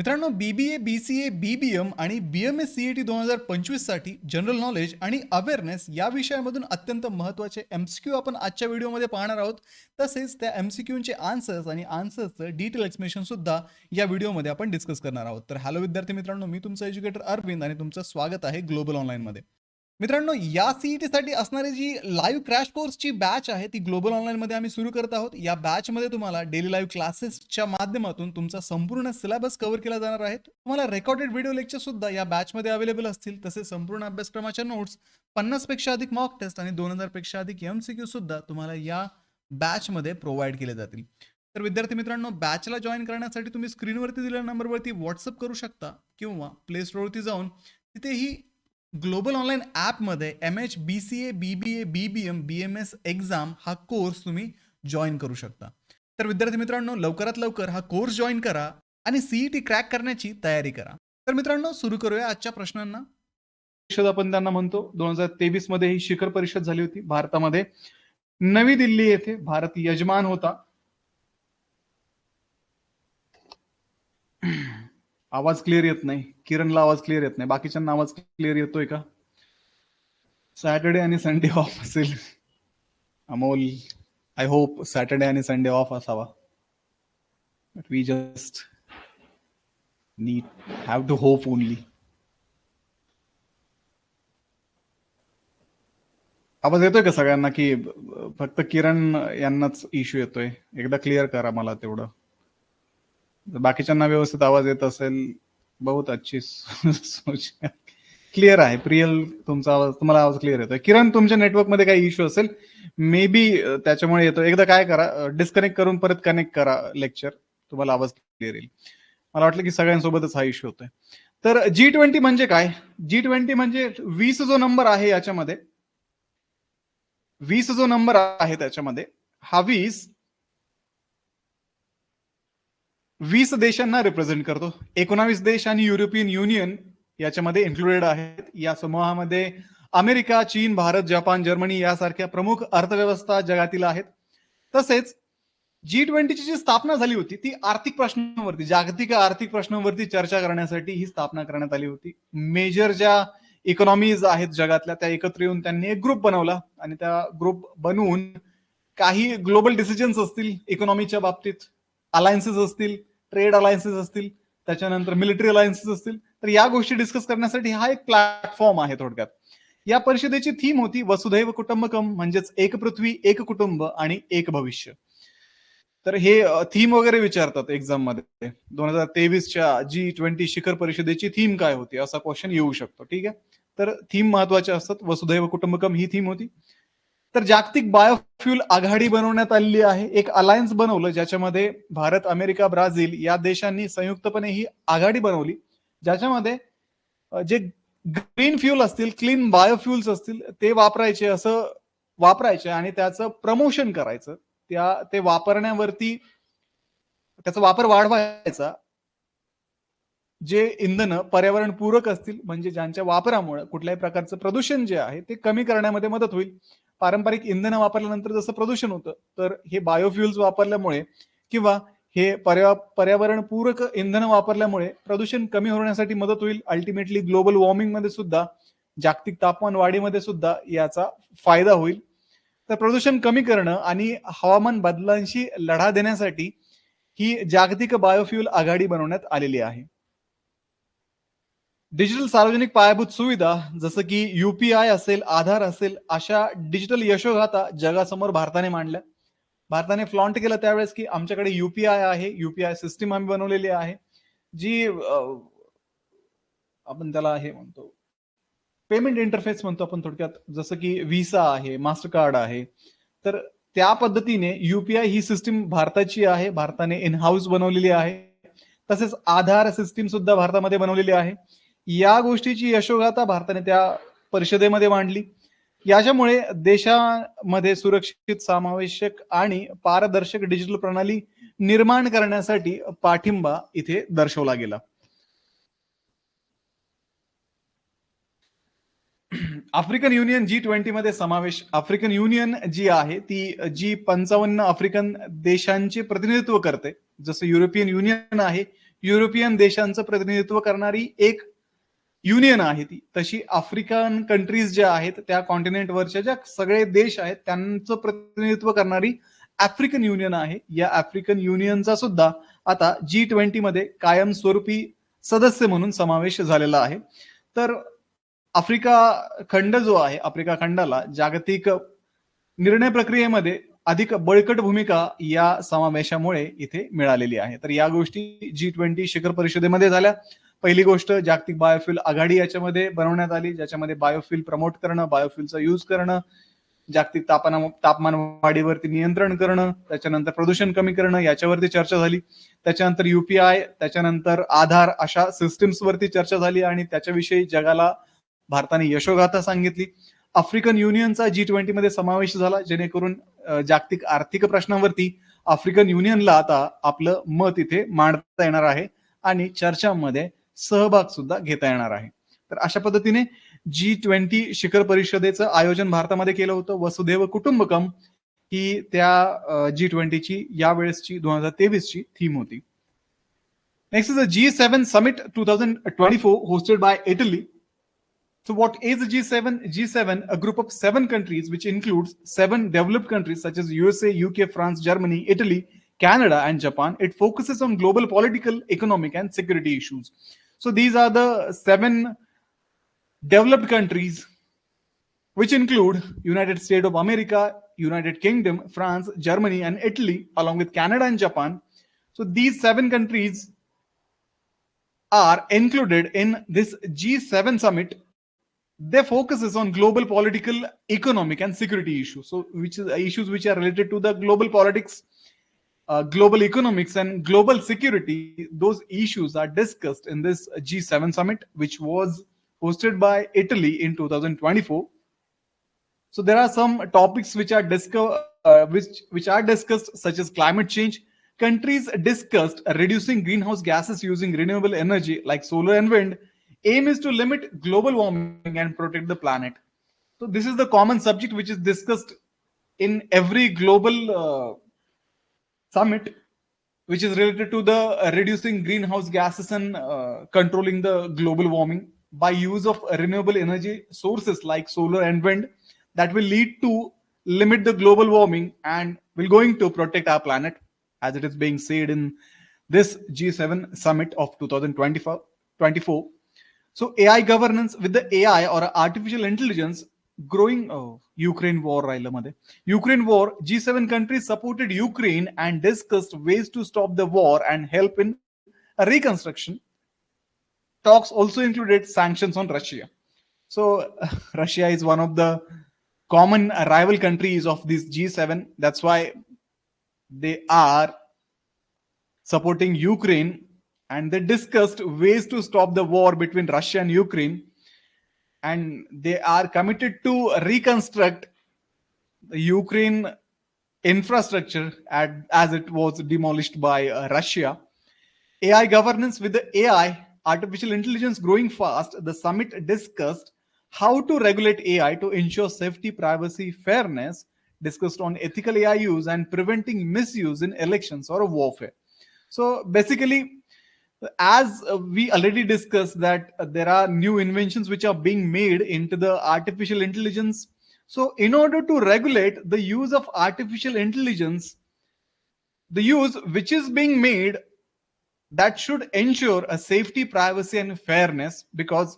मित्रांनो, BBA, BCA, BBM आणि BMS CET 2025 साठी जनरल नॉलेज आणि अवेअरनेस या विषयामधून अत्यंत महत्त्वाचे MCQ आपण आजच्या व्हिडिओमध्ये पाहणार आहोत. तसेच त्या MCQचे आन्सर्स आणि आन्सर्सचं डिटेल एक्सप्लेनेशन सुद्धा या व्हिडिओमध्ये आपण डिस्कस करणार आहोत. तर हॅलो विद्यार्थी मित्रांनो, मी तुमचा एज्युकेटर अरविंद आणि तुमचं स्वागत आहे ग्लोबल ऑनलाईनमध्ये. मित्रांनो, या CET साठी असणारी जी लाईव्ह क्रॅश कोर्सची बॅच आहे ती ग्लोबल ऑनलाईनमध्ये आम्ही सुरू करत आहोत. या बॅचमध्ये तुम्हाला डेली लाईव्ह क्लासेसच्या माध्यमातून तुमचा संपूर्ण सिलेबस कव्हर केला जाणार आहे. तुम्हाला रेकॉर्डेड व्हिडिओ लेक्चर सुद्धा या बॅचमध्ये अवेलेबल असतील. तसेच संपूर्ण अभ्यासक्रमाच्या नोट्स, 50 पेक्षा अधिक मॉक टेस्ट आणि 2000 पेक्षा अधिक MCQ सुद्धा तुम्हाला या बॅचमध्ये प्रोव्हाइड केले जातील. तर विद्यार्थी मित्रांनो, बॅचला जॉईन करण्यासाठी तुम्ही स्क्रीनवरती दिलेल्या नंबरवरती व्हॉट्सअप करू शकता किंवा प्ले स्टोअरवरती जाऊन तिथेही ग्लोबल ऑनलाईन ॲपमध्ये MH BCA BBA BBM BMS exam हा कोर्स तुम्ही जॉईन करू शकता. तर विद्यार्थी मित्रांनो, लवकरात लवकर हा कोर्स जॉईन करा आणि CET क्रॅक करण्याची तयारी करा. तर मित्रांनो, सुरू करूया आजच्या प्रश्नांना. परिषद आपण त्यांना म्हणतो. 2023 मध्ये ही शिखर परिषद झाली होती भारतामध्ये. नवी दिल्ली येथे भारत यजमान होता. आवाज क्लिअर येत नाही. किरणला आवाज क्लिअर येत नाही. बाकीच्यांना आवाज क्लिअर येतोय का? सॅटर्डे आणि संडे ऑफ असेल. अमोल, आय होप सॅटर्डे आणि संडे ऑफ असावा. But we just need have to hope only. आवाज येतोय का सगळ्यांना की फक्त किरण यांनाच इश्यू येतोय? एकदा क्लिअर करा मला तेवढं. बाकीच्यांना व्यवस्थित आवाज येत असेल, बहुत अच्छी सोच. क्लिअर आहे. प्रियल, तुमचा आवाज, तुम्हाला आवाज क्लिअर येतोय. किरण, तुमच्या नेटवर्क मध्ये काही इश्यू असेल मे बी, त्याच्यामुळे येतो. एकदा काय करा, डिस्कनेक्ट करून परत कनेक्ट करा लेक्चर, तुम्हाला आवाज क्लिअर येईल. मला वाटलं की सगळ्यांसोबतच हा इश्यू होतोय. तर G20 म्हणजे काय? G20 म्हणजे 20 जो नंबर आहे याच्यामध्ये, 20 जो नंबर आहे त्याच्यामध्ये, हा 20 देशांना रिप्रेझेंट करतो. 19 देश आणि युरोपियन युनियन याच्यामध्ये इन्क्लुडेड आहेत. या समूहामध्ये अमेरिका, चीन, भारत, जपान, जर्मनी यासारख्या प्रमुख अर्थव्यवस्था जगातील आहेत. तसेच G20ची जी स्थापना झाली होती ती आर्थिक प्रश्नांवरती, जागतिक आर्थिक प्रश्नांवरती चर्चा करण्यासाठी ही स्थापना करण्यात आली होती. मेजर ज्या इकॉनॉमीज आहेत जगातल्या त्या एकत्र येऊन त्यांनी एक ग्रुप बनवला आणि त्या ग्रुप बनवून काही ग्लोबल डिसिजन्स असतील इकॉनॉमीच्या बाबतीत, अलायन्सेस असतील, ट्रेड अलायन्सेस असतील, त्याच्यानंतर मिलिटरी अलायन्सेस असतील, तर या गोष्टी डिस्कस करण्यासाठी हा एक प्लॅटफॉर्म आहे थोडक्यात. या परिषदेची थीम होती वसुधैव कुटुंबकम, म्हणजेच एक पृथ्वी, एक कुटुंब आणि एक भविष्य. तर हे थीम वगैरे विचारतात एक्झाम मध्ये. 2023च्या G20 शिखर परिषदेची थीम काय होती असा क्वेश्चन येऊ शकतो. ठीक आहे, तर थीम महत्वाच्या असतात. वसुधैव कुटुंबकम ही थीम होती. तर जागतिक बायोफ्युल आघाडी बनवण्यात आलेली आहे. एक अलायन्स बनवलं ज्याच्यामध्ये भारत, अमेरिका, ब्राझील या देशांनी संयुक्तपणे ही आघाडी बनवली, ज्याच्यामध्ये जे ग्रीन फ्युल असतील, क्लीन बायोफ्युल्स असतील ते वापरायचे आणि त्याचं प्रमोशन करायचं, ते वापरण्यावरती त्याचा वापर वाढवायचा. जे इंधन पर्यावरणपूरक असतील, म्हणजे ज्यांच्या वापरामुळे कुठल्याही प्रकारचं प्रदूषण जे आहे ते कमी करण्यामध्ये मदत होईल. पारंपरिक इंधन वापरल्यानंतर जसं प्रदूषण होतं, तर हे बायोफ्युल्स वापरल्यामुळे किंवा हे पर्यावरणपूरक इंधन वापरल्यामुळे प्रदूषण कमी होण्यासाठी मदत होईल. अल्टिमेटली ग्लोबल वॉर्मिंग मध्ये सुद्धा, जागतिक तापमान वाढीमध्ये सुद्धा याचा फायदा होईल. तर प्रदूषण कमी करणं आणि हवामान बदलांशी लढा देण्यासाठी ही जागतिक बायोफ्युल आघाडी बनवण्यात आलेली आहे. डिजिटल सार्वजनिक पायाभूत सुविधा जसं की UPI असेल, आधार असेल, अशा डिजिटल यशोगाथा जगासमोर भारताने मांडल्या. भारताने फ्लॉन्ट केलं त्यावेळेस की आमच्याकडे UPI आहे, UPI सिस्टीम आम्ही बनवलेली आहे, जी आपण त्याला हे म्हणतो, पेमेंट इंटरफेस म्हणतो आपण थोडक्यात. जसं की व्हिसा आहे, मास्टर कार्ड आहे. तर त्या पद्धतीने UPI ही सिस्टीम भारताची आहे, भारताने इन हाऊस बनवलेली आहे. तसेच आधार सिस्टीम सुद्धा भारतामध्ये बनवलेली आहे. या गोष्टीची यशोगाथा भारताने त्या परिषदेमध्ये मांडली. याच्यामुळे देशामध्ये सुरक्षित, समावेशक आणि पारदर्शक डिजिटल प्रणाली निर्माण करण्यासाठी पाठिंबा इथे दर्शवला गेला. आफ्रिकन युनियन G20 मध्ये समावेश. आफ्रिकन युनियन जी आहे ती G55 आफ्रिकन देशांचे प्रतिनिधित्व करते. जसं युरोपियन युनियन आहे, युरोपियन देशांचं प्रतिनिधित्व करणारी एक युनियन आहे ती. तशी आफ्रिकन कंट्रीज ज्या आहेत त्या कॉन्टिनेंटवरच्या ज्या सगळे देश आहेत त्यांचं प्रतिनिधित्व करणारी आफ्रिकन युनियन आहे. या आफ्रिकन युनियनचा सुद्धा आता G20 मध्ये कायमस्वरूपी सदस्य म्हणून समावेश झालेला आहे. तर आफ्रिका खंड जो आहे, आफ्रिका खंडाला जागतिक निर्णय प्रक्रियेमध्ये अधिक बळकट भूमिका या समावेशामुळे इथे मिळालेली आहे. तर या गोष्टी G20 शिखर परिषदेमध्ये झाल्या. पहिली गोष्ट जागतिक बायोफ्युल आघाडी याच्यामध्ये बनवण्यात आली, ज्याच्यामध्ये बायोफ्युल प्रमोट करणं, बायोफ्युलचा यूज करणं, जागतिक तापमान वाढीवरती नियंत्रण करणं, त्याच्यानंतर प्रदूषण कमी करणं याच्यावरती चर्चा झाली. त्याच्यानंतर UPI, त्याच्यानंतर आधार अशा सिस्टीम्स वरती चर्चा झाली आणि त्याच्याविषयी जगाला भारताने यशोगाथा सांगितली. आफ्रिकन युनियनचा G20 मध्ये समावेश झाला, जेणेकरून जागतिक आर्थिक प्रश्नावरती आफ्रिकन युनियनला आता आपलं मत इथे मांडता येणार आहे आणि चर्चांमध्ये सहभाग सुद्धा घेता येणार आहे. तर अशा पद्धतीने G20 शिखर परिषदेचं आयोजन भारतामध्ये केलं होतं. वसुधैव कुटुंबकम ही त्या G20 ची यावेळेसची 2023 ची थीम होती. Next is the G7 Summit 2024 hosted by Italy. So what is the G7? G7, a group of 7 countries which includes 7 developed countries such as USA, UK, France, Germany, Italy, Canada and Japan. It focuses on global political, economic and security issues. So these are the 7 developed countries which include United States of America, United Kingdom, France, Germany and Italy along with Canada and Japan. So these 7 countries are included in this G7 summit. Their focus is on global political, economic and security issues. So which is issues which are related to the global politics, global economics and global security. Those issues are discussed in this G7 summit, which was hosted by Italy in 2024. So there are some topics which are discussed, such as climate change. Countries discussed reducing greenhouse gases using renewable energy like solar and wind. Aim is to limit global warming and protect the planet. So this is the common subject which is discussed in every global summit, which is related to the reducing greenhouse gases and controlling the global warming by use of renewable energy sources like solar and wind, that will lead to limit the global warming and will going to protect our planet, as it is being said in this G7 summit of 2024. So AI governance with the AI or artificial intelligence growing. Ukraine war राहिलं मध्ये. Ukraine war, G7 countries supported Ukraine and discussed ways to stop the war and help in a reconstruction. Talks also included sanctions on Russia. So Russia is one of the common rival countries of this G7. That's why they are supporting Ukraine, and they discussed ways to stop the war between Russia and Ukraine, and they are committed to reconstruct the Ukraine infrastructure as it was demolished by Russia. AI governance with the AI, artificial intelligence growing fast, the summit discussed how to regulate AI to ensure safety, privacy, fairness, discussed on ethical AI use and preventing misuse in elections or warfare. So basically, as we already discussed that there are new inventions which are being made into the artificial intelligence. So in order to regulate the use of artificial intelligence, the use which is being made, that should ensure a safety, privacy and fairness, because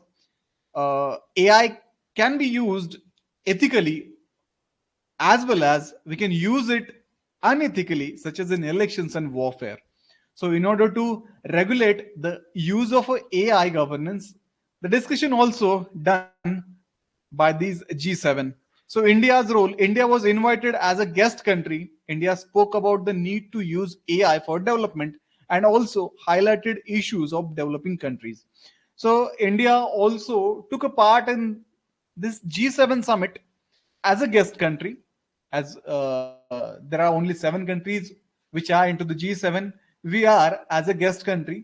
AI can be used ethically as well as we can use it unethically, such as in elections and warfare. So in order to regulate the use of AI governance, the discussion also done by these G7. So India's role, India was invited as a guest country. India spoke about the need to use AI for development and also highlighted issues of developing countries. So India also took a part in this G7 summit as a guest country, as there are only 7 countries which are into the G7. We are as a guest country,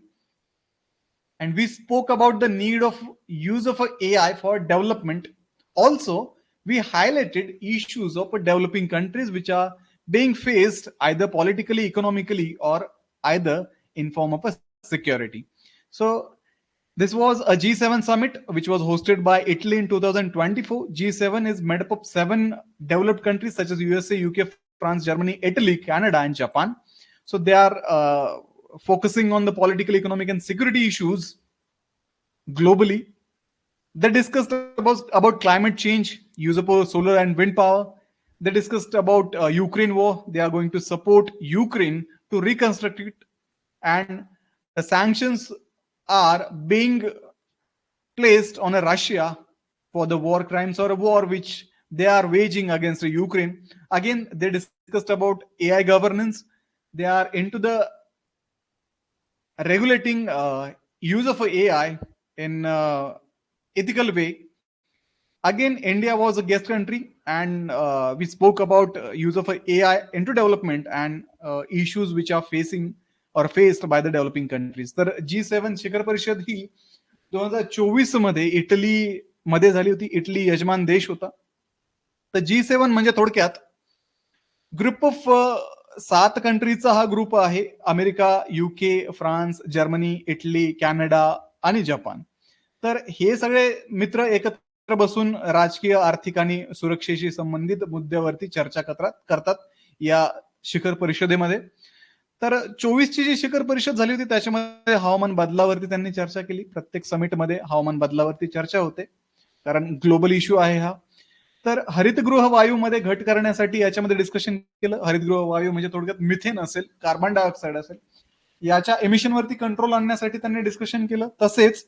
and we spoke about the need of use of AI for development. Also, we highlighted issues of developing countries which are being faced either politically, economically, or either in form of a security. So this was a G7 summit which was hosted by Italy in 2024. G7 is made up of 7 developed countries such as USA, UK, France, Germany, Italy, Canada, and Japan. So they are focusing on the political, economic, and security issues globally. They discussed about climate change, use of solar and wind power. They discussed about Ukraine war. They are going to support Ukraine to reconstruct it, and the sanctions are being placed on a Russia for the war crimes or a war which they are waging against Ukraine. Again, they discussed about AI governance. They are into the regulating use of AI in ethical way. Again, India was a guest country, and we spoke about use of AI into development and issues which are facing or faced by the developing countries. तर G7 शिखर परिषद ही 2024 मध्ये Italy मध्ये झाली होती. Italy यजमान देश होता. तर G7 म्हणजे थोडक्यात ग्रुप ऑफ 7 कंट्रीचा हा ग्रुप आहे. America, UK, France, Germany, Italy, Canada आणि जपान. तर हे सगळे मित्र एकत्र बसून राजकीय, आर्थिक आणि सुरक्षेशी संबंधित मुद्द्यावरती चर्चा करतात या शिखर परिषदेमध्ये. तर 24 ची जी शिखर परिषद झाली होती त्याच्यामध्ये हवामान बदलावरती त्यांनी चर्चा केली. प्रत्येक समिटमध्ये हवामान बदलावरती चर्चा होते, कारण ग्लोबल इश्यू आहे हा. तर हरितगृह वायूमध्ये घट करण्यासाठी याच्यामध्ये डिस्कशन केलं. हरितगृह वायू म्हणजे थोडक्यात मिथेन असेल, कार्बन डायऑक्साईड असेल, याच्या एमिशनवरती कंट्रोल आणण्यासाठी त्यांनी डिस्कशन केलं. तसेच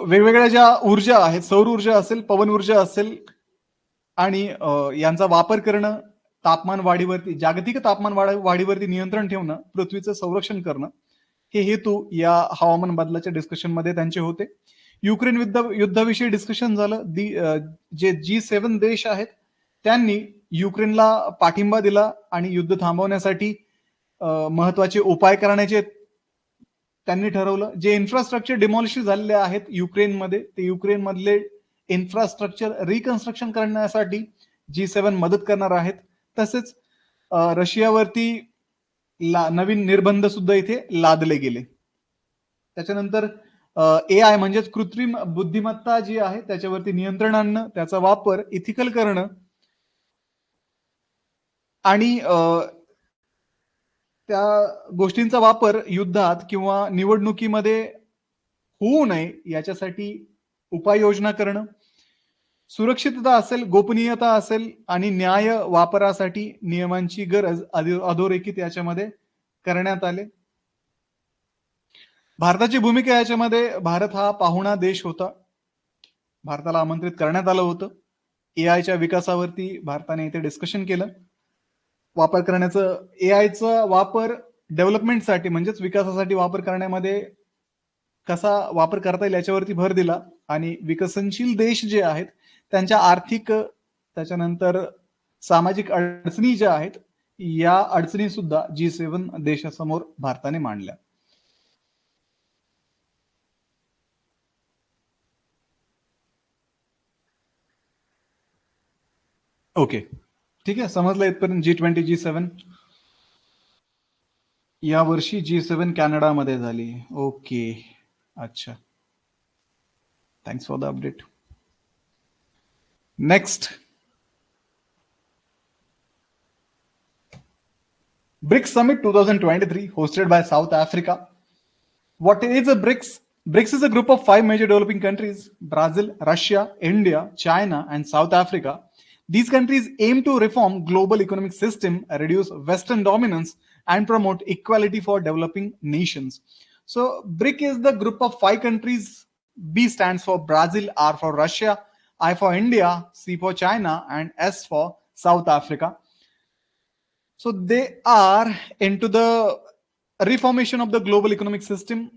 वेगवेगळ्या ज्या ऊर्जा आहेत, सौर ऊर्जा असेल, पवन ऊर्जा असेल, आणि यांचा वापर करणं, तापमान वाढीवरती, जागतिक तापमान वाढीवरती नियंत्रण ठेवणं, पृथ्वीचं संरक्षण करणं, हे हेतू या हवामान बदलाच्या डिस्कशन मध्ये त्यांचे होते. युक्रेन युद्धाविषयी डिस्कशन झालं. जे G7 देश आहेत त्यांनी युक्रेनला पाठिंबा दिला आणि युद्ध थांबवण्यासाठी महत्वाचे उपाय करण्याचे त्यांनी ठरवलं. जे इन्फ्रास्ट्रक्चर डिमॉलिश झालेले आहेत युक्रेनमध्ये, ते युक्रेन मधले इन्फ्रास्ट्रक्चर रिकन्स्ट्रक्शन करण्यासाठी G7 मदत करणार आहेत. तसेच रशियावरती नवीन निर्बंध सुद्धा इथे लादले गेले. त्याच्यानंतर AI म्हणजेच कृत्रिम बुद्धिमत्ता जी आहे त्याच्यावरती नियंत्रण आणणं, त्याचा वापर इथिकल करणं आणि त्या गोष्टींचा वापर युद्धात किंवा निवडणुकीमध्ये होऊ नये याच्यासाठी उपाययोजना करणं, सुरक्षितता असेल, गोपनीयता असेल आणि न्याय वापरासाठी नियमांची गरज अधोरेखित याच्यामध्ये करण्यात आले. भारताची भूमिका याच्यामध्ये, भारत हा पाहुणा देश होता. भारताला आमंत्रित करण्यात आलं होतं. एआयच्या विकासावरती भारताने इथे डिस्कशन केलं. वापर करण्याचं, एआयचा वापर डेव्हलपमेंटसाठी म्हणजेच विकासासाठी वापर करण्यामध्ये कसा वापर करता येईल याच्यावरती भर दिला. आणि विकसनशील देश जे आहेत त्यांच्या आर्थिक, त्याच्यानंतर सामाजिक अडचणी ज्या आहेत, या अडचणी सुद्धा G7 देशासमोर भारताने मांडल्या. ओके, ठीक आहे, समजलं इथपर्यंत. G20 G7 या वर्षी G7 कॅनडामध्ये झाली. ओके, अच्छा, thanks for the update. Next, BRICS Summit 2023 hosted by South Africa. What is a BRICS? BRICS is a group of 5 major developing countries: Brazil, Russia, India, China, and South Africa. These countries aim to reform global economic system, reduce Western dominance, and promote equality for developing nations. So BRIC is the group of 5 countries. B stands for Brazil, R for Russia, I for India, C for China, and S for South Africa. So they are into the reformation of the global economic system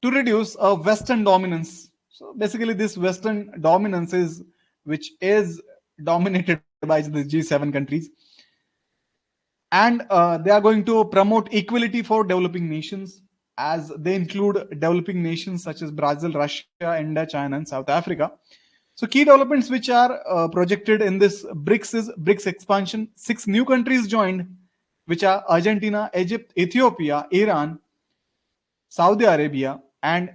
to reduce a Western dominance. So basically this Western dominance is which is dominated by the G7 countries. And they are going to promote equality for developing nations, as they include developing nations such as Brazil, Russia, India, China, and South Africa. So key developments which are projected in this BRICS is BRICS expansion. 6 new countries joined, which are Argentina, Egypt, Ethiopia, Iran, Saudi Arabia, and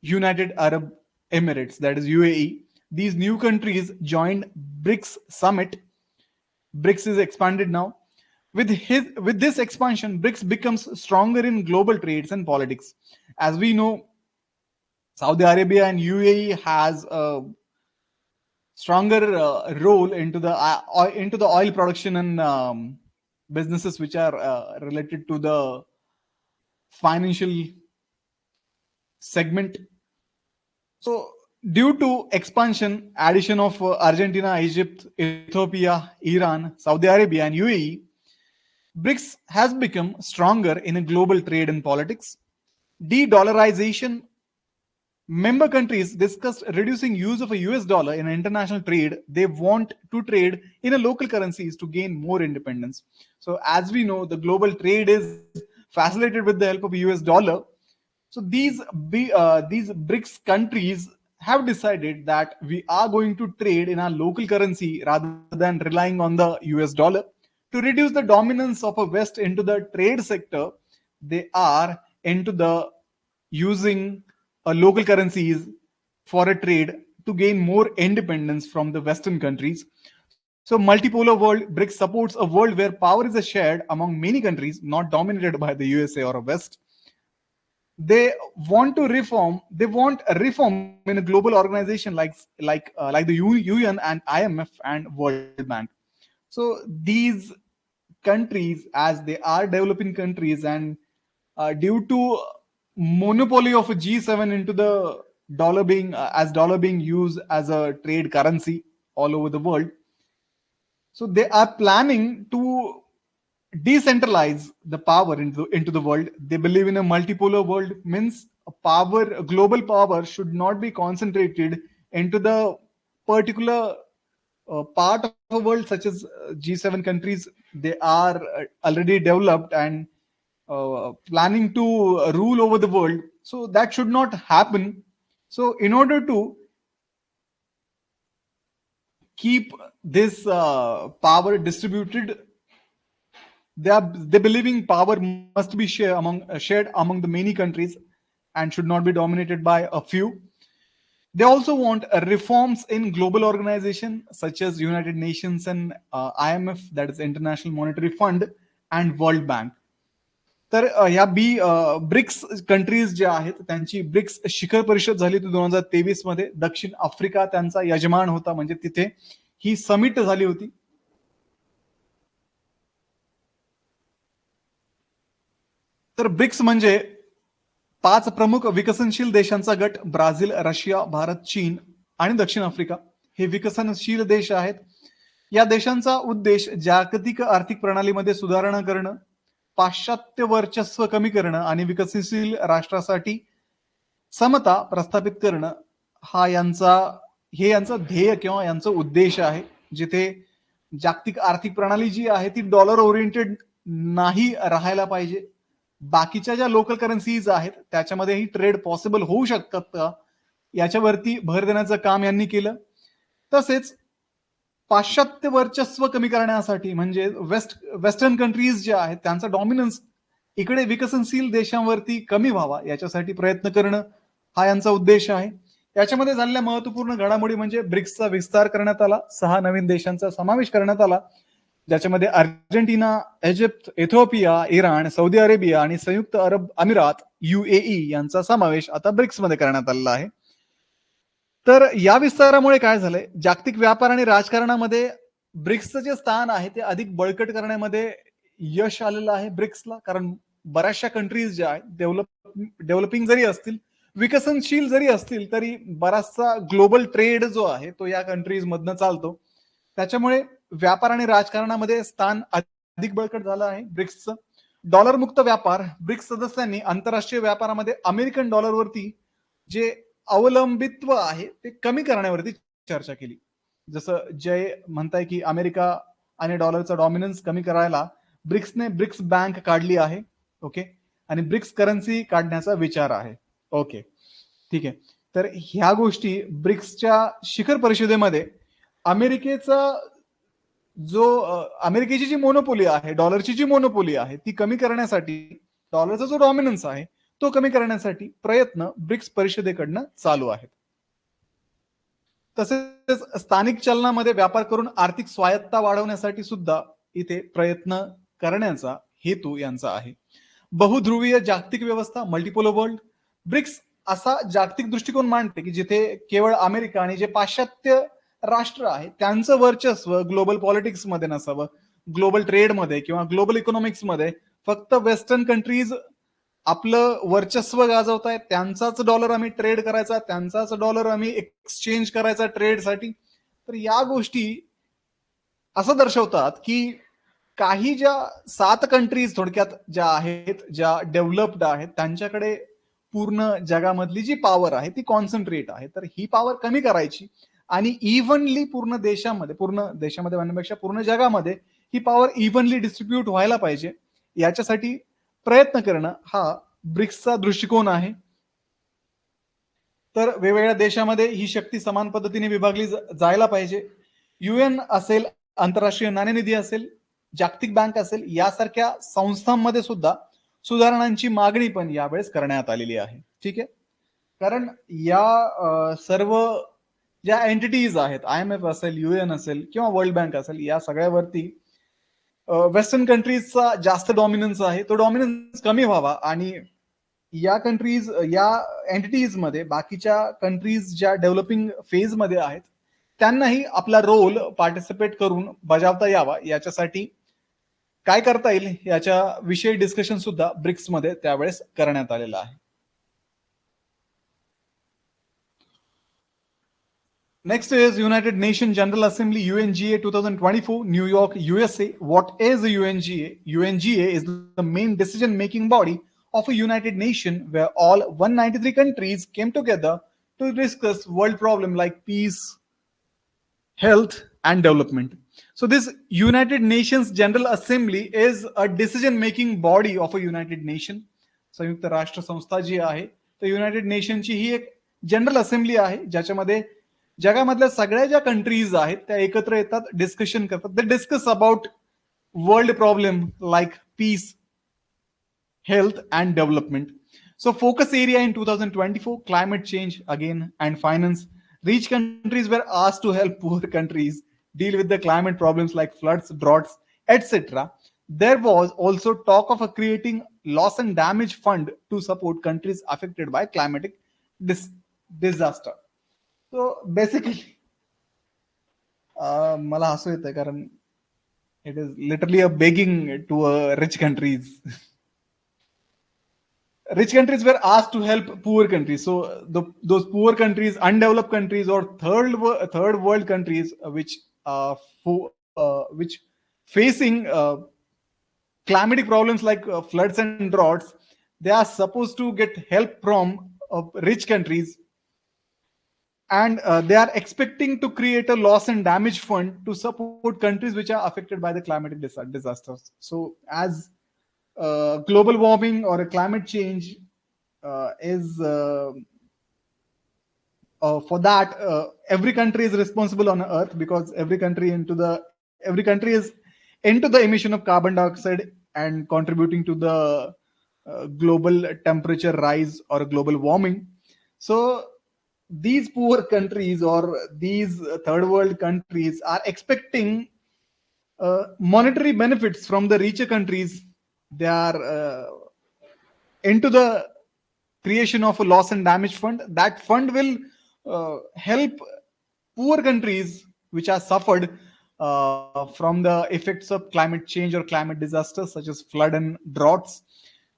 United Arab Emirates, that is UAE. These new countries joined BRICS summit. BRICS is expanded now. With this expansion, BRICS becomes stronger in global trades and politics. As we know, Saudi Arabia and UAE has a stronger role into the oil production and businesses which are related to the financial segment. So, due to expansion, addition of Argentina, Egypt, Ethiopia, Iran, Saudi Arabia, and UAE, BRICS has become stronger in a global trade and politics. De-dollarization. Member countries discussed reducing use of a US dollar in international trade. They want to trade in a local currencies to gain more independence. So, as we know, the global trade is facilitated with the help of US dollar. So these BRICS countries have decided that we are going to trade in our local currency rather than relying on the US dollar. To reduce the dominance of a West into the trade sector, they are into the using local currencies for a trade to gain more independence from the Western countries. So multipolar world, BRICS supports a world where power is shared among many countries, not dominated by the USA or a West. They want a reform in a global organization like the UN and IMF and World Bank. So these countries, as they are developing countries, and due to monopoly of a G7 into the dollar being used as a trade currency all over the world, so they are planning to decentralize the power into the world. They believe in a multipolar world, means a global power should not be concentrated into the particular part of the world, such as G7 countries. They are already developed and planning to rule over the world. So that should not happen. So in order to keep this power distributed, they believing power must be shared among the many countries and should not be dominated by a few. They also want reforms in global organizations such as United Nations and IMF, that is International Monetary Fund, and World Bank. तर ह्या BRICS countries ज्या आहेत त्यांची BRICS शिखर परिषद झाली होती 2023 मध्ये. दक्षिण आफ्रिका त्यांचा यजमान होता, म्हणजे तिथे ही समिट झाली होती. तर ब्रिक्स म्हणजे 5 प्रमुख विकसनशील देशांचा गट. ब्राझील, रशिया, भारत, चीन आणि दक्षिण आफ्रिका हे विकसनशील देश आहेत. या देशांचा उद्देश जागतिक आर्थिक प्रणालीमध्ये सुधारणा करणं, पाश्चात्य वर्चस्व कमी करणं आणि विकसनशील राष्ट्रासाठी समता प्रस्थापित करणं हा यांचा ध्येय किंवा यांचा उद्देश आहे. जिथे जागतिक आर्थिक प्रणाली जी आहे ती डॉलर ओरिएंटेड नाही राहायला पाहिजे. बाकीच्या ज्या लोकल करन्सीज आहेत त्याच्यामध्येही ट्रेड पॉसिबल होऊ शकतात का, याच्यावरती भर देण्याचं काम यांनी केलं. तसेच पाश्चात्य वर्चस्व कमी करण्यासाठी, म्हणजे वेस्टर्न कंट्रीज ज्या आहेत त्यांचा डॉमिनन्स इकडे विकसनशील देशांवरती कमी व्हावा याच्यासाठी प्रयत्न करणं हा यांचा उद्देश आहे. याच्यामध्ये झालेल्या महत्वपूर्ण घडामोडी म्हणजे ब्रिक्सचा विस्तार करण्यात आला. 6 नवीन देशांचा समावेश करण्यात आला, ज्याच्यामध्ये Argentina, Egypt, Ethiopia, Iran, Saudi Arabia आणि संयुक्त अरब अमिरात UAE यांचा समावेश आता ब्रिक्स मध्ये करण्यात आलेला आहे. तर या विस्तारामुळे काय झालंय, जागतिक व्यापार आणि राजकारणामध्ये ब्रिक्सचं जे स्थान आहे ते अधिक बळकट करण्यामध्ये यश आलेलं आहे ब्रिक्सला. कारण बऱ्याचशा कंट्रीज ज्या आहेत डेव्हलपिंग जरी असतील, विकसनशील जरी असतील, तरी बराचसा ग्लोबल ट्रेड जो आहे तो या कंट्रीज मधनं चालतो. त्याच्यामुळे व्यापार आणि राजकारणामध्ये स्थान अधिक बळकट झालं आहे ब्रिक्सचं. डॉलर मुक्त व्यापार. ब्रिक्स सदस्यांनी आंतरराष्ट्रीय व्यापारामध्ये अमेरिकन डॉलरवरती जे अवलंबित्व आहे ते कमी करण्यावरती चर्चा केली. जसं जय म्हणताय की अमेरिका आणि डॉलरचा डॉमिनन्स कमी करायला ब्रिक्सने ब्रिक्स बँक काढली आहे. ओके, आणि ब्रिक्स करन्सी काढण्याचा विचार आहे. ओके, ठीक आहे. तर ह्या गोष्टी ब्रिक्सच्या शिखर परिषदेमध्ये अमेरिकेचा जो अमेरिकेची जी मोनोपोली आहे, डॉलरची जी मोनोपोली आहे, ती कमी करण्यासाठी, डॉलरचा जो डॉमिनन्स आहे तो कमी करण्यासाठी प्रयत्न ब्रिक्स परिषदेकडनं चालू आहेत. तसेच स्थानिक चलनामध्ये व्यापार करून आर्थिक स्वायत्ता वाढवण्यासाठी सुद्धा इथे प्रयत्न करण्याचा हेतू यांचा आहे. बहुध्रुवीय जागतिक व्यवस्था, मल्टिपोलर वर्ल्ड. ब्रिक्स असा जागतिक दृष्टिकोन मांडते की जिथे केवळ अमेरिका आणि जे पाश्चात्य राष्ट्र आहे त्यांचं वर्चस्व ग्लोबल पॉलिटिक्स मध्ये नसावं, ग्लोबल ट्रेडमध्ये किंवा ग्लोबल इकॉनॉमिक्समध्ये फक्त वेस्टर्न कंट्रीज आपलं वर्चस्व गाजवतायत, त्यांचाच डॉलर आम्ही ट्रेड करायचा, त्यांचाच डॉलर आम्ही एक्सचेंज करायचा ट्रेडसाठी. तर या गोष्टी असं दर्शवतात की काही ज्या 7 कंट्रीज थोडक्यात ज्या आहेत, ज्या डेव्हलप्ड आहेत, त्यांच्याकडे पूर्ण जगामधली जी पॉवर आहे ती कॉन्सन्ट्रेट आहे. तर ही पॉवर कमी करायची आणि इव्हनली पूर्ण देशामध्ये म्हणण्यापेक्षा पूर्ण जगामध्ये ही पॉवर इव्हनली डिस्ट्रीब्यूट व्हायला पाहिजे, याच्यासाठी प्रयत्न करणं हा ब्रिक्सचा दृष्टिकोन आहे. तर वेगवेगळ्या देशामध्ये ही शक्ती समान पद्धतीने विभागली जायला पाहिजे. UN असेल, आंतरराष्ट्रीय नाणेनिधी असेल, जागतिक बँक असेल, यासारख्या संस्थांमध्ये सुद्धा सुधारणांची मागणी पण यावेळेस करण्यात आलेली आहे. ठीक आहे. कारण या सर्व ज्या एंटिटीज आहेत, IMF असेल, UN असेल किंवा वर्ल्ड बँक असेल, या सगळ्यावरती वेस्टर्न कंट्रीजचा जास्त डॉमिनन्स आहे. तो डॉमिनन्स कमी व्हावा आणि या कंट्रीज, या एंटिटीज मध्ये बाकीच्या कंट्रीज ज्या डेव्हलपिंग फेज मध्ये आहेत त्यांनाही आपला रोल पार्टिसिपेट करून बजावता यावा, याच्यासाठी काय करता येईल याच्या विषयी डिस्कशन सुद्धा ब्रिक्स मध्ये त्यावेळेस करण्यात आलेला आहे. Next is United Nations General Assembly, UNGA 2024, New York, USA. What is the UNGA? UNGA is the main decision-making body of a United Nation where all 193 countries came together to discuss world problems like peace, health, and development. So this United Nations General Assembly is a decision-making body of a United Nation. संयुक्त राष्ट्र संस्था जी आहे तर United नेशनची ही एक general assembly आहे ज्याच्यामध्ये जगामधल्या सगळ्या ज्या कंट्रीज आहेत त्या एकत्र येतात, डिस्कशन करतात. They discuss about world problem like peace, health, and development. So focus area in 2024, climate change again and finance. Rich countries were asked to help poor countries deal with the climate problems like floods, droughts, etc. There was also talk of creating loss and damage fund to support countries affected by climatic disaster. So basically, मला हसू येतं कारण it is literally a begging to rich countries. Rich countries were asked to help poor countries. So those poor countries, undeveloped countries, or third world countries, which facing climatic problems like floods and droughts, they are supposed to get help from rich countries, and they are expecting to create a loss and damage fund to support countries which are affected by the climatic disasters. So as global warming or climate change is for that, every country is responsible on earth, because every country is into the emission of carbon dioxide and contributing to the global temperature rise or global warming. So these poor countries or these third world countries are expecting monetary benefits from the richer countries. They are into the creation of a loss and damage fund. That fund will help poor countries which are suffered from the effects of climate change or climate disasters such as flood and droughts.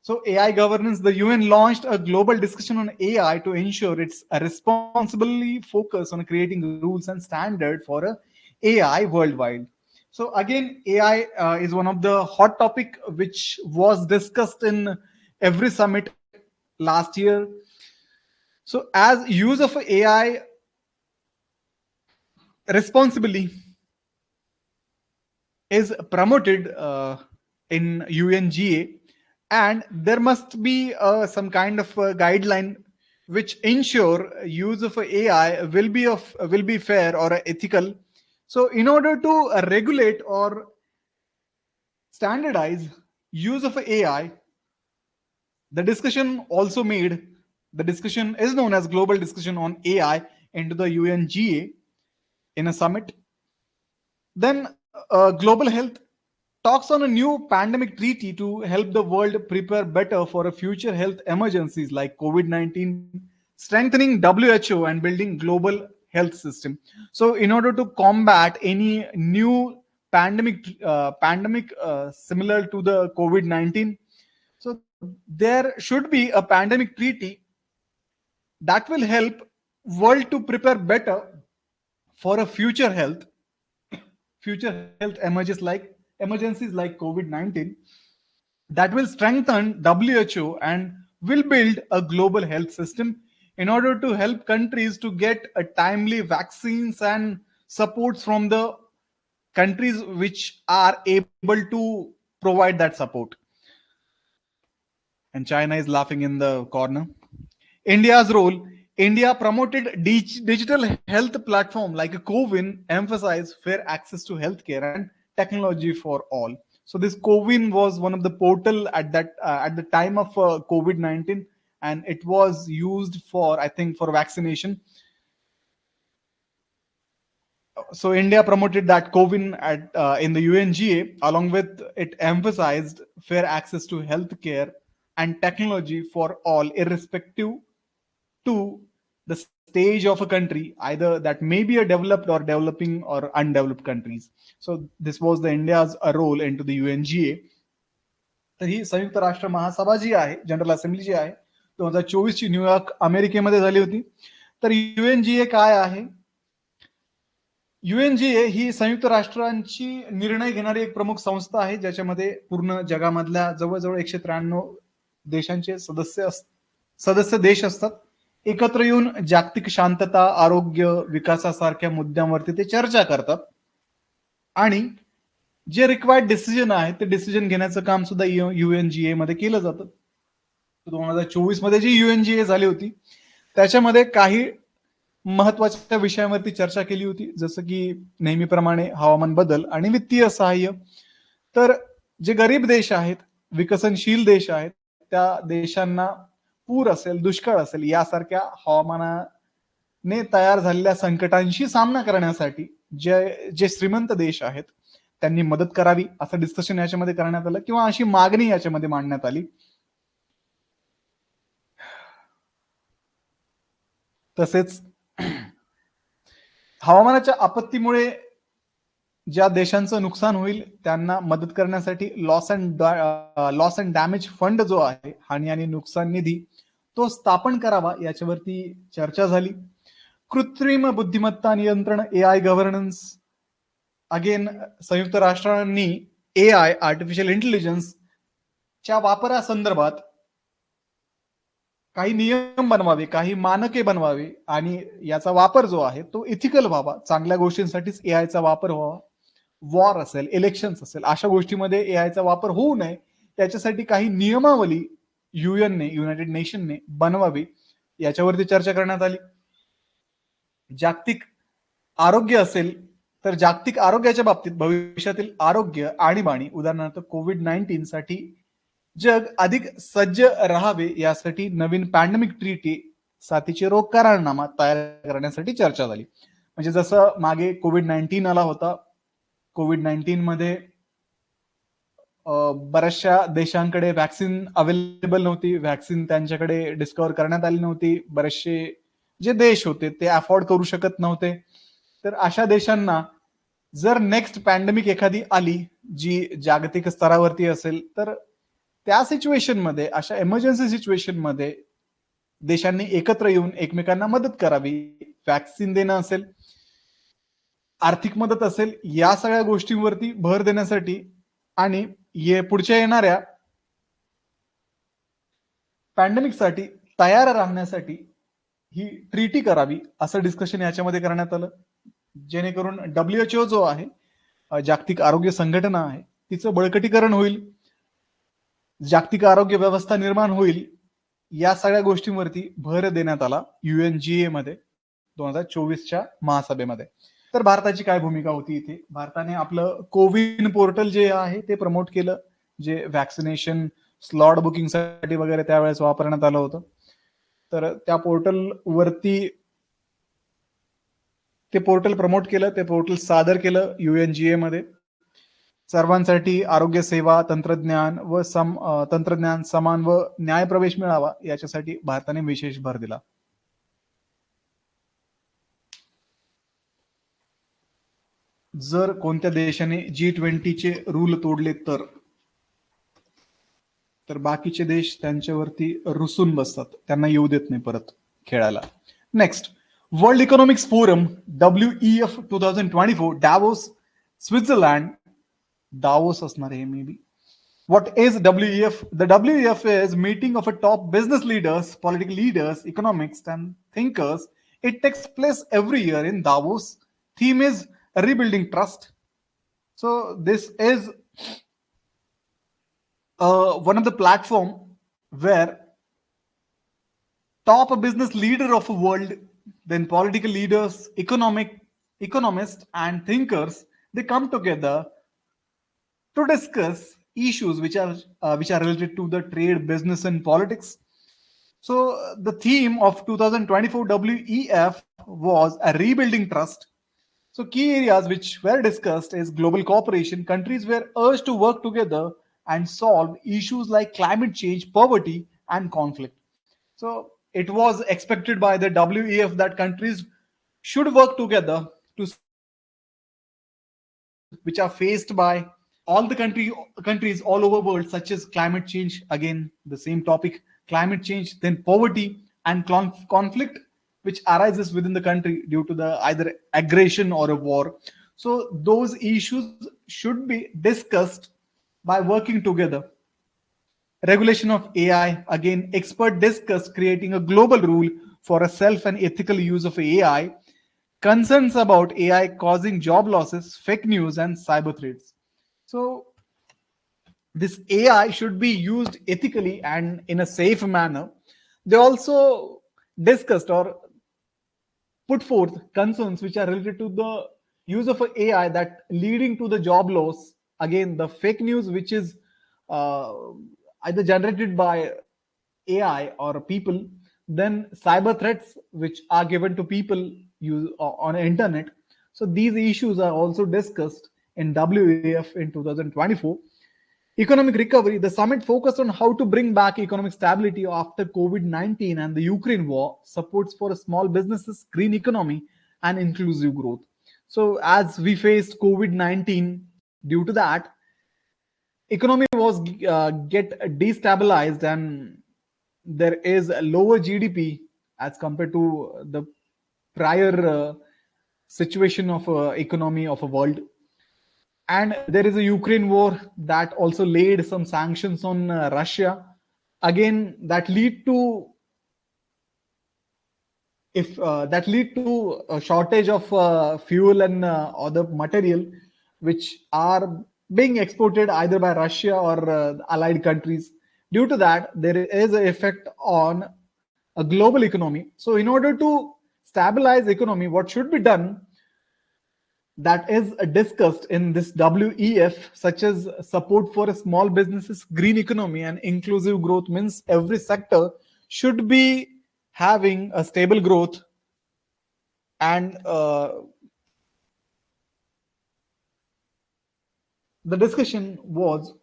So AI governance, the UN launched a global discussion on AI to ensure it's responsibly focused on creating rules and standard for AI worldwide. So again, AI is one of the hot topic which was discussed in every summit last year. So as use of AI responsibly is promoted in UNGA, and there must be some kind of guideline which ensure use of AI will be fair or ethical. So in order to regulate or standardize use of AI, the discussion also made, the discussion is known as Global Discussion on AI into the UNGA in a summit. Then Global Health talks on a new pandemic treaty to help the world prepare better for a future health emergencies like COVID-19, strengthening WHO and building global health system. So in order to combat any new pandemic similar to the COVID-19, so there should be a pandemic treaty that will help world to prepare better for a future health emergencies like COVID-19 that will strengthen WHO and will build a global health system in order to help countries to get a timely vaccines and supports from the countries which are able to provide that support. And China is laughing in the corner. India's role. India promoted digital health platform like a CoWIN, emphasized fair access to healthcare and technology for all. So this CoWIN was one of the portal at the time of COVID-19, and it was used for, I think, for vaccination. So India promoted that CoWIN at in the UNGA. Along with it, emphasized fair access to healthcare and technology for all, irrespective to the stage of a country, either that may be a developed or developing or undeveloped countries. So this was the India's role into the UNGA. तर ही संयुक्त राष्ट्र महासभा जी आहे, general assembly जी आहे 2024 ची New York अमेरिकेमध्ये झाली होती. तर UNGA काय आहे? UNGA ही संयुक्त राष्ट्रांची निर्णय घेणारी एक प्रमुख संस्था आहे, ज्याच्यामध्ये पूर्ण जगामधल्या जवळजवळ 193 देशांचे सदस्य देश असतात. एकत्र येऊन जागतिक शांतता, आरोग्य, विकासासारख्या मुद्द्यांवरती ते चर्चा करतात आणि जे रिक्वायर्ड डिसिजन आहे ते डिसिजन घेण्याचं काम सुद्धा UNGA मध्ये केलं जातं. 2024 मध्ये जी UNGA झाली होती त्याच्यामध्ये काही महत्वाच्या विषयांवरती चर्चा केली होती, जसं की नेहमीप्रमाणे हवामान बदल आणि वित्तीय सहाय्य. तर जे गरीब देश आहेत, विकसनशील देश आहेत, त्या देशांना पूर असेल, दुष्काळ असेल यासारख्या हवामानाने तयार झालेल्या संकटांशी सामना करण्यासाठी जे श्रीमंत देश आहेत त्यांनी मदत करावी असं डिस्कशन याच्यामध्ये करण्यात आलं किंवा अशी मागणी याच्यामध्ये मांडण्यात आली. तसेच हवामानाच्या आपत्तीमुळे ज्या देशांचं नुकसान होईल त्यांना मदत करण्यासाठी लॉस अँड डॅमेज फंड जो आहे, हानी आणि नुकसान निधी, तो स्थापन करावा याच्यावरती चर्चा झाली. कृत्रिम बुद्धिमत्ता नियंत्रण, AI गव्हर्नन्स, अगेन संयुक्त राष्ट्रांनी AI आर्टिफिशियल इंटेलिजन्स च्या वापरासंदर्भात काही नियम बनवावे, काही मानके बनवावे आणि याचा वापर जो आहे तो इथिकल व्हावा. चांगल्या गोष्टींसाठीच AIचा वापर व्हावा. वॉर असेल, इलेक्शन्स असेल, अशा गोष्टीमध्ये AIचा वापर होऊ नये त्याच्यासाठी काही नियमावली युनायटेड नेशनने बनवावी याच्यावरती चर्चा करण्यात आली. जागतिक आरोग्य असेल तर जागतिक आरोग्याच्या बाबतीत भविष्यातील आरोग्य आणीबाणी, उदाहरणार्थ COVID-19 साठी जग अधिक सज्ज राहावे यासाठी नवीन पॅन्डेमिक ट्रीटी, साथीचे रोग करारनामा तयार करण्यासाठी चर्चा झाली. म्हणजे जसं मागे COVID-19 आला होता, COVID-19 मध्ये बऱ्याचशा देशांकडे व्हॅक्सिन अवेलेबल नव्हती, व्हॅक्सिन त्यांच्याकडे डिस्कवर करण्यात आली नव्हती, बरेचसे जे देश होते ते अफोर्ड करू शकत नव्हते. तर अशा देशांना जर नेक्स्ट पॅन्डेमिक एखादी आली जी जागतिक स्तरावरती असेल तर त्या सिच्युएशन मध्ये, अशा इमर्जन्सी सिच्युएशन मध्ये देशांनी एकत्र येऊन एकमेकांना मदत करावी. व्हॅक्सिन देणं असेल, आर्थिक मदत असेल, या सगळ्या गोष्टींवरती भर देण्यासाठी आणि पुढच्या येणाऱ्या पॅन्डेमिकसाठी तयार राहण्यासाठी ही ट्रीटी करावी असं डिस्कशन याच्यामध्ये करण्यात आलं, जेणेकरून WHO जो आहे, जागतिक आरोग्य संघटना आहे, तिचं बळकटीकरण होईल, जागतिक आरोग्य व्यवस्था निर्माण होईल. या सगळ्या गोष्टींवरती भर देण्यात आला UNGA मध्ये 2024च्या महासभेमध्ये. तर भारताची काय भूमिका होती इथे? भारताने आपलं कोविन पोर्टल जे आहे ते प्रमोट केलं, जे वॅक्सिनेशन स्लॉट बुकिंगसाठी वगैरे त्यावेळेस वापरण्यात आलं होतं. तर त्या पोर्टल वरती ते पोर्टल प्रमोट केलं, ते पोर्टल सादर केलं UNGA मध्ये. सर्वांसाठी आरोग्य सेवा, तंत्रज्ञान समान व न्याय प्रवेश मिळावा याच्यासाठी भारताने विशेष भर दिला. जर कोणत्या देशाने G20चे रूल तोडले तर बाकीचे देश त्यांच्यावरती रुसून बसतात, त्यांना येऊ देत नाही परत खेळायला. Next, world economics forum WEF 2024 Davos, Switzerland. Davos असणार आहे may be. What is WEF? The WEF is meeting of a top business leaders, political leaders, economists, and thinkers. It takes place every year in Davos. Theme is rebuilding trust. So this is one of the platform where top business leader of a world, then political leaders, economists, and thinkers, they come together to discuss issues which are related to the trade, business, and politics. So the theme of 2024 WEF was a rebuilding trust. So key areas which were discussed is global cooperation. Countries were urged to work together and solve issues like climate change, poverty, and conflict. So it was expected by the WEF that countries should work together to which are faced by all the countries all over the world, such as climate change. Again, the same topic: climate change, then poverty and conflict, which arises within the country due to the either aggression or a war. So those issues should be discussed by working together. Regulation of AI. Again, expert discuss creating a global rule for a self and ethical use of AI. Concerns about AI causing job losses, fake news, and cyber threats. So this AI should be used ethically and in a safe manner. They also discussed or put forth concerns which are related to the use of AI that leading to the job loss. Again, the fake news which is uh, either generated by AI or people, then cyber threats which are given to people use on the internet. So these issues are also discussed in WEF in 2024. Economic recovery. The summit focused on how to bring back economic stability after COVID-19 and the Ukraine war, supports for small businesses, green economy, and inclusive growth. So, as we faced COVID-19, due to that, economy was get destabilized, and there is a lower GDP as compared to the prior situation of economy of a world. And there is a Ukraine war that also laid some sanctions on Russia. Again, that lead to if that lead to a shortage of fuel and other material which are being exported either by Russia or allied countries. Due to that, there is an effect on a global economy. So in order to stabilize economy, what should be done, that is discussed in this WEF, such as support for small businesses, green economy, and inclusive growth, means every sector should be having a stable growth. And the discussion was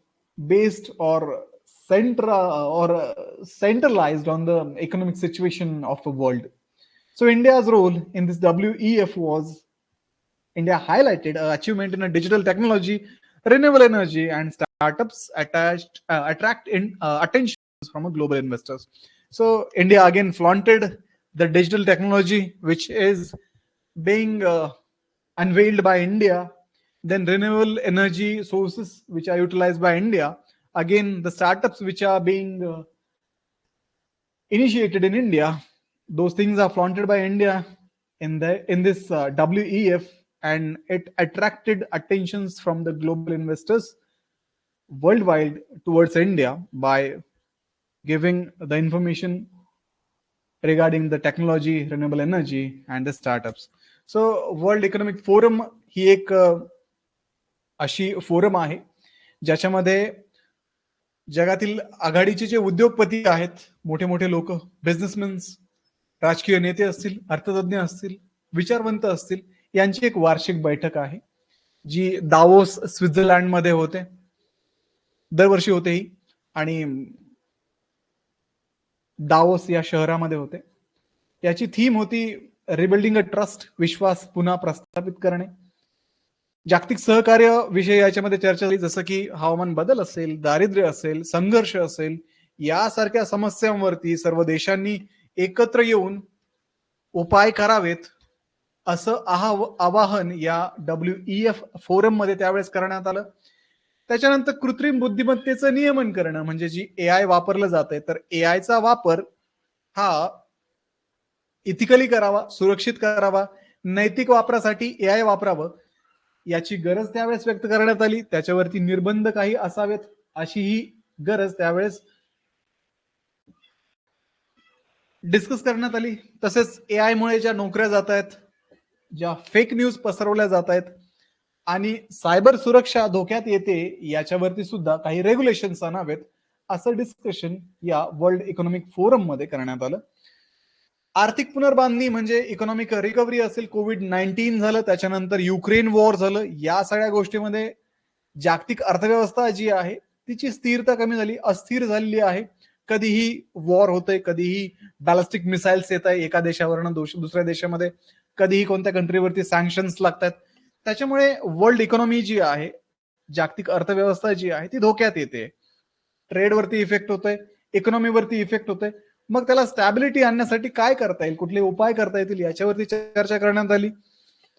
based or centralized on the economic situation of the world. So India's role in this WEF was, India highlighted achievement in a digital technology, renewable energy, and startups attract attention from global investors. So India again flaunted the digital technology which is being unveiled by India, then renewable energy sources which are utilized by India, again the startups which are being initiated in India. Those things are flaunted by India in this WEF, and it attracted attentions from the global investors worldwide towards India by giving the information regarding the technology, renewable energy, and the startups. So world economic forum ही एक अशी forum आहे ज्याच्यामध्ये जगातील आघाडीचे जे उद्योगपती आहेत, मोठे मोठे लोक, बिझनेसमॅन्स, राजकीय नेते असतील, अर्थतज्ञ असतील, विचारवंत असतील, यांची एक वार्षिक बैठक आहे जी दावोस स्वित्झर्लंडमध्ये होते. दरवर्षी होते ही, आणि दावोस या शहरामध्ये होते. याची थीम होती रिबिल्डिंग अ ट्रस्ट, विश्वास पुन्हा प्रस्थापित करणे. जागतिक सहकार्य विषय याच्यामध्ये चर्चा झाली, जसं की हवामान बदल असेल, दारिद्र्य असेल, संघर्ष असेल, यासारख्या समस्यांवरती सर्व देशांनी एकत्र येऊन उपाय करावेत असं आवाहन या WEF फोरम मध्ये त्यावेळेस करण्यात आलं. त्याच्यानंतर कृत्रिम बुद्धिमत्तेचं नियमन करणं, म्हणजे जी AI वापरलं जात आहे, तर AIचा वापर हा इथिकली करावा, सुरक्षित करावा, नैतिक वापरासाठी AI वापरावं, याची गरज त्यावेळेस व्यक्त करण्यात आली. त्याच्यावरती निर्बंध काही असावेत अशी ही गरज त्यावेळेस डिस्कस करण्यात आली. तसेच AI मुळे ज्या नोकऱ्या जात आहेत, ज्या फेक न्यूज पसरवल्या जात आहेत आणि सायबर सुरक्षा धोक्यात येते, याच्यावरती सुद्धा काही रेग्युलेशन्स आणावेत असं डिस्कशन या वर्ल्ड इकॉनॉमिक फोरम मध्ये करण्यात आलं. आर्थिक पुनर्बांधणी म्हणजे इकॉनॉमिक रिकव्हरी असेल, COVID-19 झालं, त्याच्यानंतर युक्रेन वॉर झालं, या सगळ्या गोष्टीमध्ये जागतिक अर्थव्यवस्था जी आहे तिची स्थिरता कमी झाली, अस्थिर झालेली आहे. कधीही वॉर होतंय, कधीही बॅलिस्टिक मिसाईल्स येत आहे एका देशावरनं दुसऱ्या देशामध्ये, कधीही कोणत्या कंट्रीवरती सँक्शन्स लागतात. त्याच्यामुळे वर्ल्ड इकॉनॉमी जी आहे, जागतिक अर्थव्यवस्था जी आहे ती धोक्यात येते. ट्रेडवरती इफेक्ट होतोय, इकॉनॉमीवरती इफेक्ट होतोय. मग त्याला स्टॅबिलिटी आणण्यासाठी काय करता येईल, कुठले उपाय करता येतील, याच्यावरती चर्चा करण्यात आली.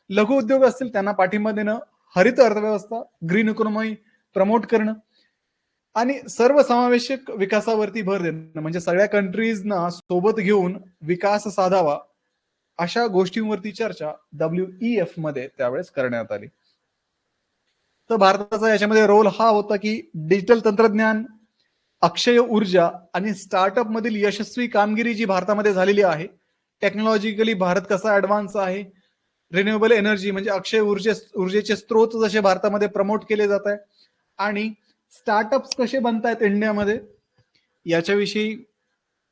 लघु उद्योग असतील त्यांना पाठिंबा देणं, हरित अर्थव्यवस्था, ग्रीन इकॉनॉमी प्रमोट करणं आणि सर्वसमावेशक विकासावरती भर देणं, म्हणजे सगळ्या कंट्रीजना सोबत घेऊन विकास साधावा, अशा गोष्टींवरती चर्चा WEF मध्ये त्यावेळेस करण्यात आली. तर भारताचा याच्यामध्ये रोल हा होता की डिजिटल तंत्रज्ञान, अक्षय ऊर्जा आणि स्टार्टअप मधील यशस्वी कामगिरी जी भारतामध्ये झालेली आहे, टेक्नॉलॉजिकली भारत कसा ऍडव्हान्स आहे, रिन्युएबल एनर्जी म्हणजे अक्षय ऊर्जेचे स्त्रोत जसे भारतामध्ये प्रमोट केले जात आहे आणि स्टार्टअप्स कसे बनतायत इंडियामध्ये, याच्याविषयी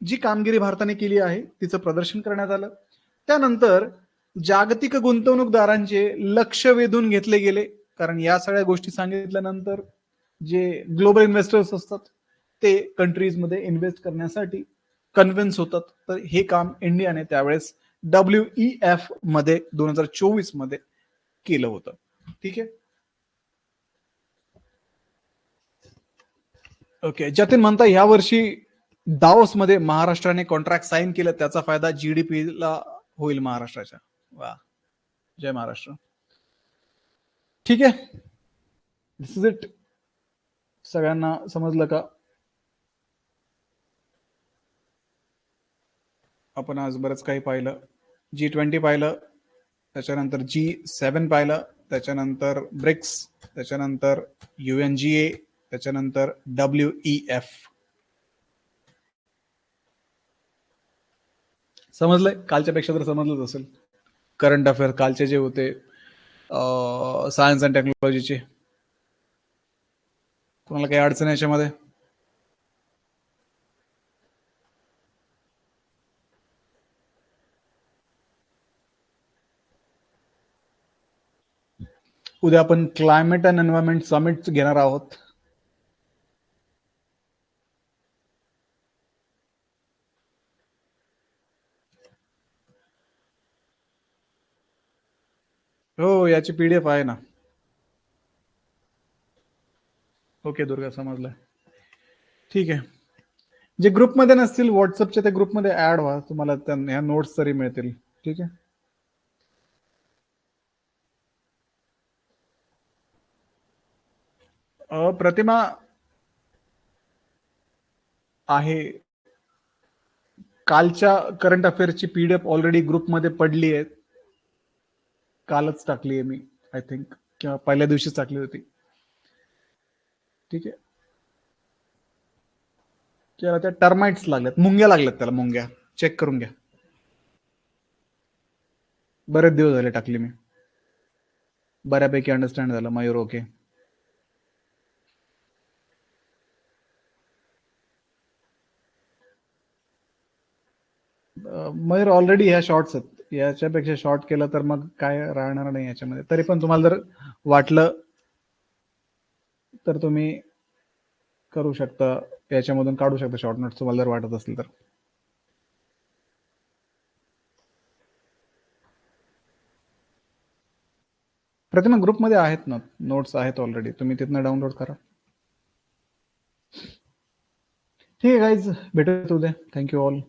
जी कामगिरी भारताने केली आहे तिचं प्रदर्शन करण्यात आलं. त्यानंतर जागतिक गुंतवणूकदारांचे लक्ष वेधून घेतले गेले, कारण या सगळ्या गोष्टी सांगितल्यानंतर जे ग्लोबल इन्व्हेस्टर्स असतात ते कंट्रीजमध्ये इन्व्हेस्ट करण्यासाठी कन्व्हिन्स होतात. तर हे काम इंडियाने त्यावेळेस WEF मध्ये 2024 मध्ये केलं होतं. ठीक आहे. ओके, जतीन म्हणता या वर्षी दाओस मध्ये महाराष्ट्राने कॉन्ट्रॅक्ट साईन केलं, त्याचा फायदा GDP ला होईल महाराष्ट्राच्या. वा, जय महाराष्ट्र. ठीक आहे, दिस इज इट. सगळ्यांना समजलं का? आपण आज बरंच काही पाहिलं. G20 पाहिलं, त्याच्यानंतर G7 पाहिलं, त्याच्यानंतर ब्रिक्स, त्याच्यानंतर UNGA, त्याच्यानंतर WEF. समजलंय? कालच्या पेक्षा तर समजलंच असेल. करंट अफेअर कालचे जे होते सायन्स अँड टेक्नॉलॉजीचे, कोणाला काही अडचण आहे याच्यामध्ये? उद्या आपण क्लायमेट अँड एन्व्हायरमेंट समिट घेणार आहोत. हो, याची PDF आहे ना. ओके दुर्गा, समजलं. ठीक आहे. जे ग्रुपमध्ये नसतील व्हॉट्सअपच्या, त्या ग्रुपमध्ये ऍड व्हा, तुम्हाला ह्या नोट्स तरी मिळतील. ठीक आहे. प्रतिमा आहे, कालच्या करंट अफेअर्सची PDF ऑलरेडी ग्रुपमध्ये पडली आहे. कालच टाकली आहे मी, आय थिंक, किंवा पहिल्या दिवशीच टाकली होती. ठीक आहे. त्याला त्या टर्माइट्स लागल्यात, मुंग्या लागल्यात त्याला, मुंग्या चेक करून घ्या. बरेच दिवस झाले टाकली मी. बऱ्यापैकी अंडरस्टँड झालं. मयूर ओके. मयूर ऑलरेडी ह्या शॉर्ट्स आहेत. याच्यापेक्षा शॉर्ट केलं तर मग काय राहणार नाही याच्यामध्ये. तरी पण तुम्हाला जर वाटलं तर तुम्ही करू शकता, याच्यामधून काढू शकता शॉर्ट नोट्स तुम्हाला जर वाटत असेल तर. प्रतिमा ग्रुपमध्ये आहेत ना, नोट्स आहेत ऑलरेडी, तुम्ही तिथनं डाउनलोड करा. ठीक आहे गाईज, भेटूयात उद्या. Thank you all.